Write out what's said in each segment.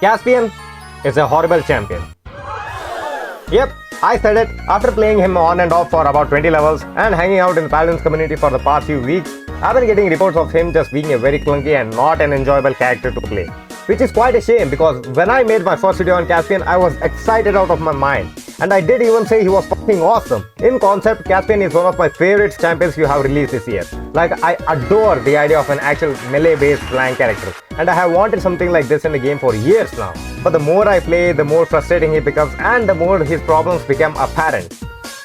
Caspian is a horrible champion. Yep, I said it. After playing him on and off for about 20 levels and hanging out in the Paladins community for the past few weeks, I've been getting reports of him just being a very clunky and not an enjoyable character to play. Which is quite a shame because when I made my first video on Caspian, I was excited out of my mind. And I did even say he was fucking awesome. In concept, Caspian is one of my favorite champions you have released this year. Like, I adore the idea of an actual melee-based flank character. And I have wanted something like this in the game for years now. But the more I play, the more frustrating he becomes and the more his problems become apparent.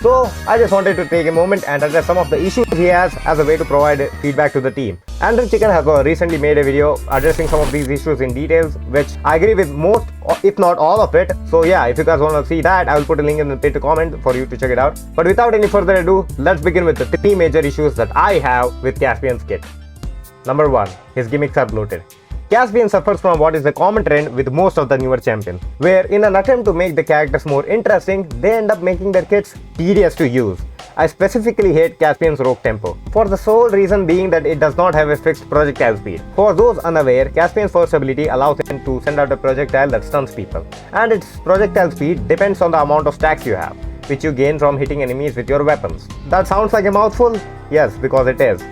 So, I just wanted to take a moment and address some of the issues he has as a way to provide feedback to the team. Andrew Chicken has recently made a video addressing some of these issues in details, which I agree with most, if not all of it. So yeah, if you guys want to see that, I will put a link in the pinned comment for you to check it out. But without any further ado, let's begin with the 3 major issues that I have with Caspian's kit. Number 1. His gimmicks are bloated. Caspian suffers from what is a common trend with most of the newer champions, where in an attempt to make the characters more interesting, they end up making their kits tedious to use. I specifically hate Caspian's rogue tempo, for the sole reason being that it does not have a fixed projectile speed. For those unaware, Caspian's first ability allows him to send out a projectile that stuns people, and its projectile speed depends on the amount of stacks you have, which you gain from hitting enemies with your weapons. That sounds like a mouthful? Yes, because it is.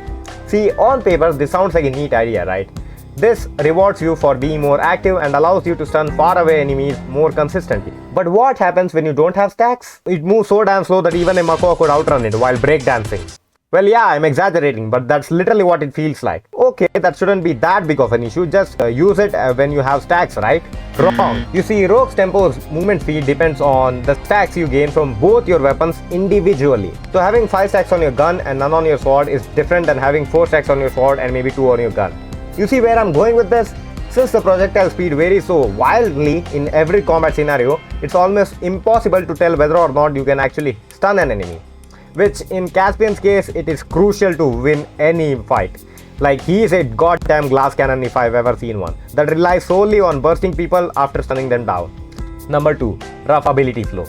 See, on paper this sounds like a neat idea, right? This rewards you for being more active and allows you to stun far away enemies more consistently. But what happens when you don't have stacks? It moves so damn slow that even a Mako could outrun it while breakdancing. Well, yeah, I'm exaggerating, but that's literally what it feels like. Okay, that shouldn't be that big of an issue, just use it when you have stacks, right? Wrong. You see, Rogue's tempo's movement speed depends on the stacks you gain from both your weapons individually. So having 5 stacks on your gun and none on your sword is different than having 4 stacks on your sword and maybe 2 on your gun. You see where I'm going with this? Since the projectile speed varies so wildly in every combat scenario, it's almost impossible to tell whether or not you can actually stun an enemy. Which in Caspian's case, it is crucial to win any fight. Like, he is a goddamn glass cannon if I've ever seen one, that relies solely on bursting people after stunning them down. Number 2. Rough ability flow.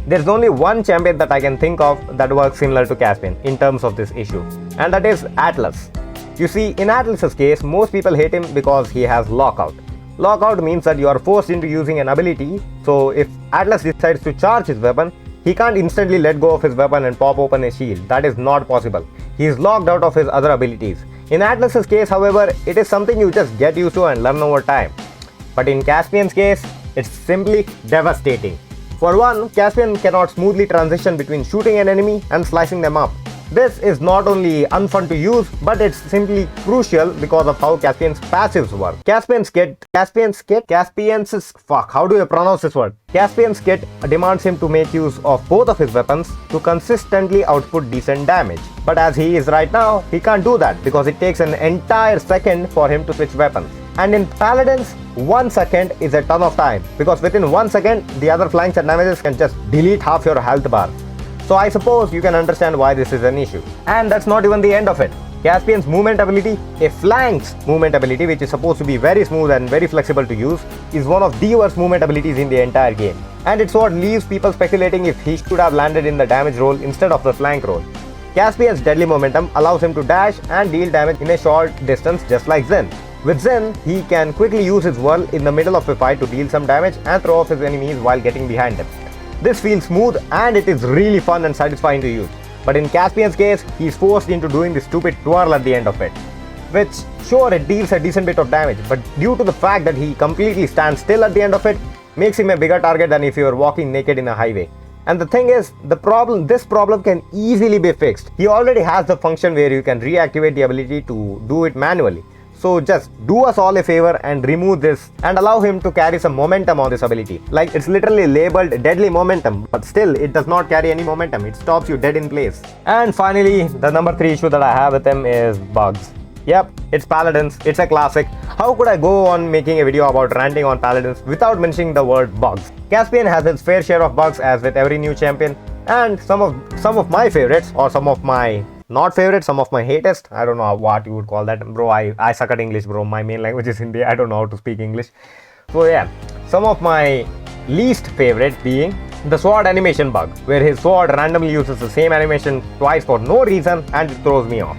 There's only one champion that I can think of that works similar to Caspian in terms of this issue, and that is Atlas. You see, in Atlas's case, most people hate him because he has lockout. Lockout means that you are forced into using an ability, so if Atlas decides to charge his weapon, he can't instantly let go of his weapon and pop open a shield. That is not possible. He is locked out of his other abilities. In Atlas's case, however, it is something you just get used to and learn over time. But in Caspian's case, it's simply devastating. For one, Caspian cannot smoothly transition between shooting an enemy and slicing them up. This is not only unfun to use, but it's simply crucial because of how Caspian's passives work. Caspian's kit demands him to make use of both of his weapons to consistently output decent damage. But as he is right now, he can't do that because it takes an entire second for him to switch weapons. And in Paladins, 1 second is a ton of time because within 1 second, the other flanks and damages can just delete half your health bar. So I suppose you can understand why this is an issue. And that's not even the end of it. Caspian's movement ability, a flank's movement ability, which is supposed to be very smooth and very flexible to use, is one of the worst movement abilities in the entire game. And it's what leaves people speculating if he should have landed in the damage role instead of the flank role. Caspian's deadly momentum allows him to dash and deal damage in a short distance just like Zen. With Zen, he can quickly use his whirl in the middle of a fight to deal some damage and throw off his enemies while getting behind them. This feels smooth and it is really fun and satisfying to use. But in Caspian's case, he is forced into doing this stupid twirl at the end of it. Which, sure, it deals a decent bit of damage, but due to the fact that he completely stands still at the end of it, makes him a bigger target than if you were walking naked in a highway. And the thing is, this problem can easily be fixed. He already has the function where you can reactivate the ability to do it manually. So just do us all a favor and remove this and allow him to carry some momentum on this ability. Like, it's literally labeled deadly momentum, but still it does not carry any momentum. It stops you dead in place. And finally, the number 3 issue that I have with him is bugs. Yep, it's Paladins, it's a classic. How could I go on making a video about ranting on Paladins without mentioning the word bugs? Caspian has its fair share of bugs as with every new champion, and some of my favorites, or some of my not favorite, some of my hatest, I don't know what you would call that, bro. I suck at English, bro. My main language is Hindi. I don't know how to speak English. So yeah, some of my least favorite being the sword animation bug, where his sword randomly uses the same animation twice for no reason and it throws me off.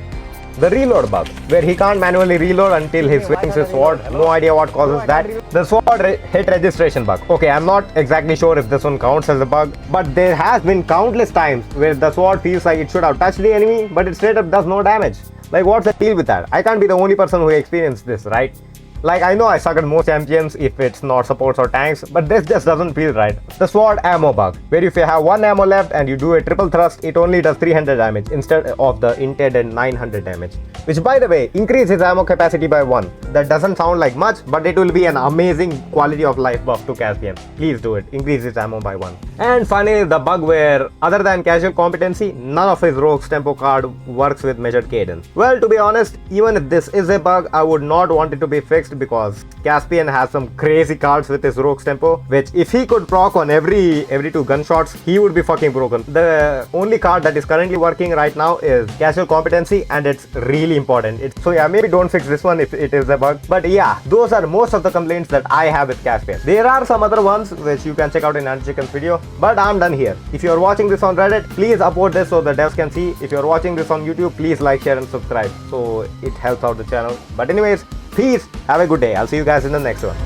The reload bug, where he can't manually reload until he swings his sword. No idea what causes that. The sword hit registration bug. Okay, I'm not exactly sure if this one counts as a bug, but there has been countless times where the sword feels like it should have touched the enemy, but it straight up does no damage. Like, what's the deal with that? I can't be the only person who experienced this, right? Like, I know I suck at most champions if it's not supports or tanks, but this just doesn't feel right. The sword ammo bug, where if you have one ammo left and you do a triple thrust, it only does 300 damage instead of the intended 900 damage. Which, by the way, increases ammo capacity by 1. That doesn't sound like much, but it will be an amazing quality of life buff to Caspian. Please do it. Increase his ammo by 1. And finally, the bug where, other than casual competency, none of his rogue's tempo card works with measured cadence. Well, to be honest, even if this is a bug, I would not want it to be fixed because Caspian has some crazy cards with his rogue's tempo, which if he could proc on every 2 gunshots, he would be fucking broken. The only card that is currently working right now is casual competency, and it's really important. So yeah, maybe don't fix this one if it is a bug. But yeah, those are most of the complaints that I have with Caspian. There are some other ones which you can check out in Antichicken's video, but I'm done here. If you're watching this on Reddit, please upload this so the devs can see. If you're watching this on YouTube, please like, share and subscribe so it helps out the channel. But anyways, peace, have a good day. I'll see you guys in the next one.